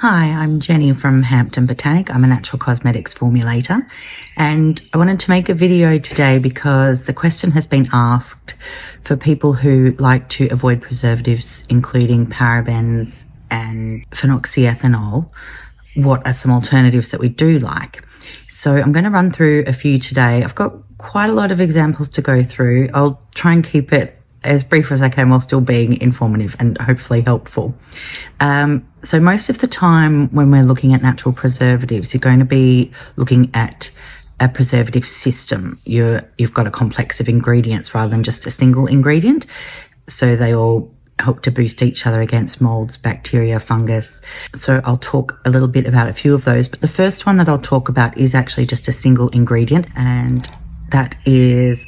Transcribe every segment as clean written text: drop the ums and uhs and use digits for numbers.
Hi, I'm Jenny from Hampton Botanic. I'm a natural cosmetics formulator, and I wanted to make a video today because the question has been asked for people who like to avoid preservatives, including parabens and phenoxyethanol. What are some alternatives that we do like? So I'm going to run through a few today. I've got quite a lot of examples to go through. I'll try and keep it as brief as I can while still being informative and hopefully helpful. So most of the time when we're looking at natural preservatives, you're going to be looking at a preservative system. You've got a complex of ingredients rather than just a single ingredient. So they all help to boost each other against molds, bacteria, fungus. So I'll talk a little bit about a few of those, but the first one that I'll talk about is actually just a single ingredient, and that is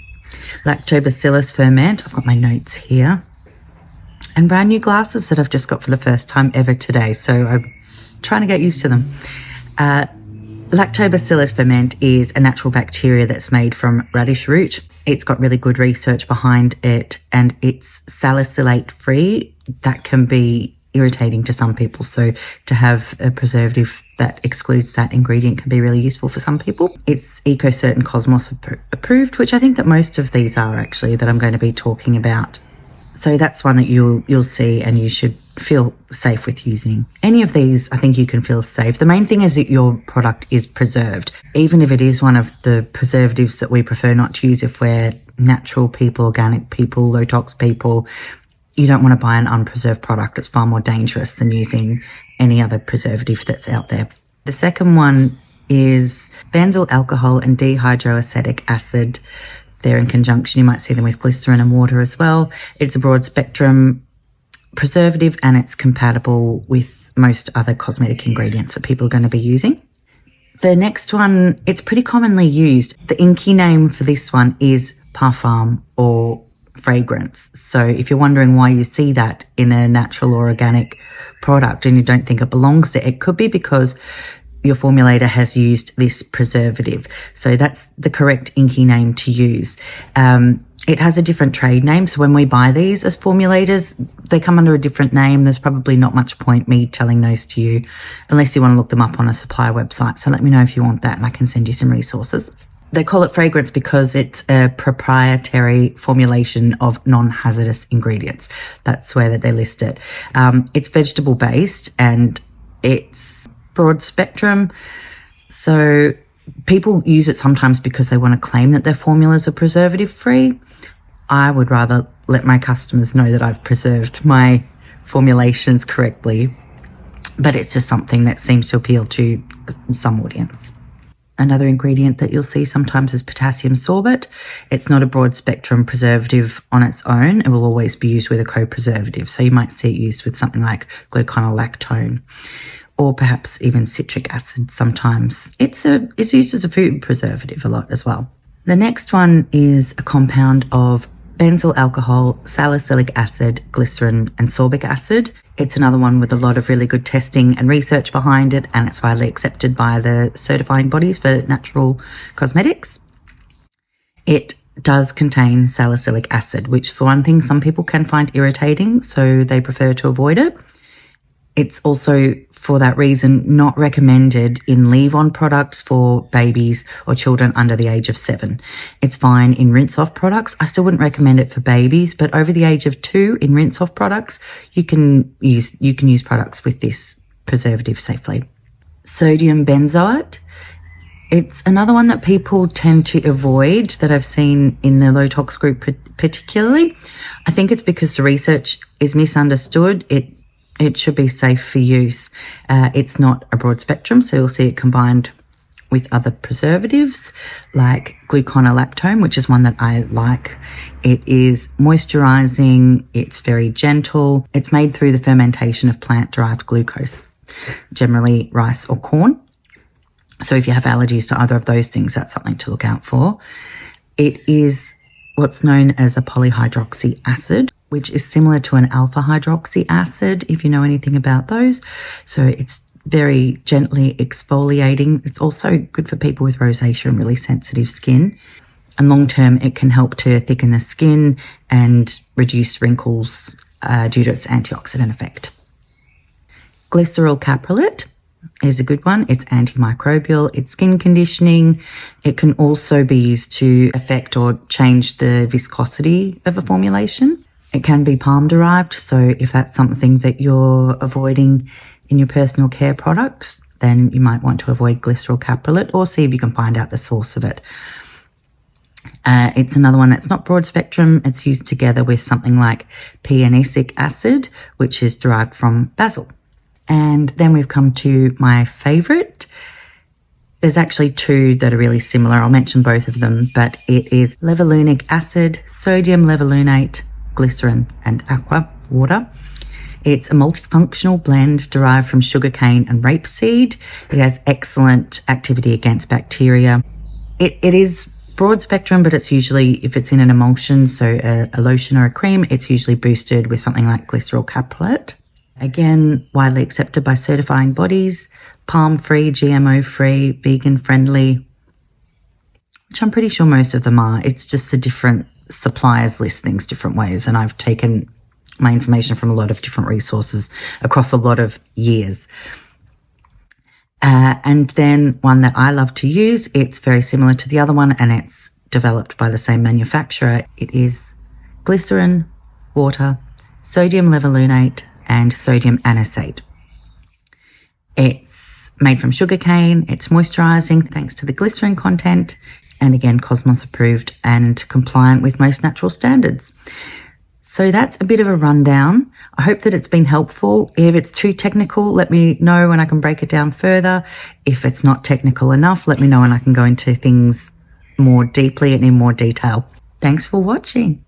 Lactobacillus Ferment. I've got my notes here. And brand new glasses that I've just got for the first time ever today, so I'm trying to get used to them. Lactobacillus Ferment is a natural bacteria that's made from radish root. It's got really good research behind it, and it's salicylate free. That can be irritating to some people, so to have a preservative that excludes that ingredient can be really useful for some people. It's EcoCert and Cosmos approved, which I think that most of these are actually that I'm going to be talking about. So that's one that you'll see and you should feel safe with using. Any of these, I think you can feel safe. The main thing is that your product is preserved. Even if it is one of the preservatives that we prefer not to use if we're natural people, organic people, low tox people, you don't want to buy an unpreserved product. It's far more dangerous than using any other preservative that's out there. The second one is benzyl alcohol and dehydroacetic acid. They're in conjunction. You might see them with glycerin and water as well. It's a broad spectrum preservative and it's compatible with most other cosmetic ingredients that people are going to be using. The next one, it's pretty commonly used. The inky name for this one is Parfum or fragrance. So if you're wondering why you see that in a natural or organic product and you don't think it belongs there, it could be because your formulator has used this preservative. So that's the correct inky name to use. It has a different trade name. So when we buy these as formulators, they come under a different name. There's probably not much point me telling those to you unless you want to look them up on a supplier website. So let me know if you want that and I can send you some resources. They call it fragrance because it's a proprietary formulation of non-hazardous ingredients. That's where they list it. It's vegetable based and it's broad spectrum. So people use it sometimes because they want to claim that their formulas are preservative free. I would rather let my customers know that I've preserved my formulations correctly, but it's just something that seems to appeal to some audience. Another ingredient that you'll see sometimes is potassium sorbate. It's not a broad spectrum preservative on its own. It will always be used with a co-preservative. So you might see it used with something like Gluconolactone or perhaps even citric acid sometimes. It's used as a food preservative a lot as well. The next one is a compound of benzyl alcohol, salicylic acid, glycerin, and sorbic acid. It's another one with a lot of really good testing and research behind it, and it's widely accepted by the certifying bodies for natural cosmetics. It does contain salicylic acid, which for one thing, some people can find irritating, so they prefer to avoid it. It's also, for that reason, not recommended in leave-on products for babies or children under the age of 7. It's fine in rinse-off products. I still wouldn't recommend it for babies, but over the age of 2 in rinse-off products, you can use products with this preservative safely. Sodium benzoate. It's another one that people tend to avoid that I've seen in the low tox group particularly. I think it's because the research is misunderstood. It should be safe for use. It's not a broad spectrum, so you'll see it combined with other preservatives like Gluconolactone, which is one that I like. It is moisturizing, it's very gentle. It's made through the fermentation of plant-derived glucose, generally rice or corn. So if you have allergies to either of those things, that's something to look out for. It is what's known as a polyhydroxy acid, which is similar to an alpha hydroxy acid, if you know anything about those. So it's very gently exfoliating. It's also good for people with rosacea and really sensitive skin. And long term, it can help to thicken the skin and reduce wrinkles due to its antioxidant effect. Glyceryl Caprylate is a good one. It's antimicrobial, it's skin conditioning. It can also be used to affect or change the viscosity of a formulation. It can be palm derived, so if that's something that you're avoiding in your personal care products, then you might want to avoid glyceryl caprylate or see if you can find out the source of it. It's another one that's not broad spectrum. It's used together with something like p-Anisic acid, which is derived from basil. And then we've come to my favourite. There's actually two that are really similar. I'll mention both of them, but it is levulinic acid, sodium levulunate, glycerin, and aqua, water. It's a multifunctional blend derived from sugarcane and rapeseed. It has excellent activity against bacteria. It is broad spectrum, but it's usually, if it's in an emulsion, so a lotion or a cream, it's usually boosted with something like glyceryl caprylate. Again, widely accepted by certifying bodies, palm-free, GMO-free, vegan-friendly, which I'm pretty sure most of them are. It's just a different suppliers list things different ways, and I've taken my information from a lot of different resources across a lot of years. And then one that I love to use, it's very similar to the other one, and it's developed by the same manufacturer. It is glycerin, water, sodium levulunate, and sodium anisate. It's made from sugarcane, it's moisturising thanks to the glycerin content, and again, Cosmos approved and compliant with most natural standards. So that's a bit of a rundown. I hope that it's been helpful. If it's too technical, let me know and I can break it down further. If it's not technical enough, let me know and I can go into things more deeply and in more detail. Thanks for watching.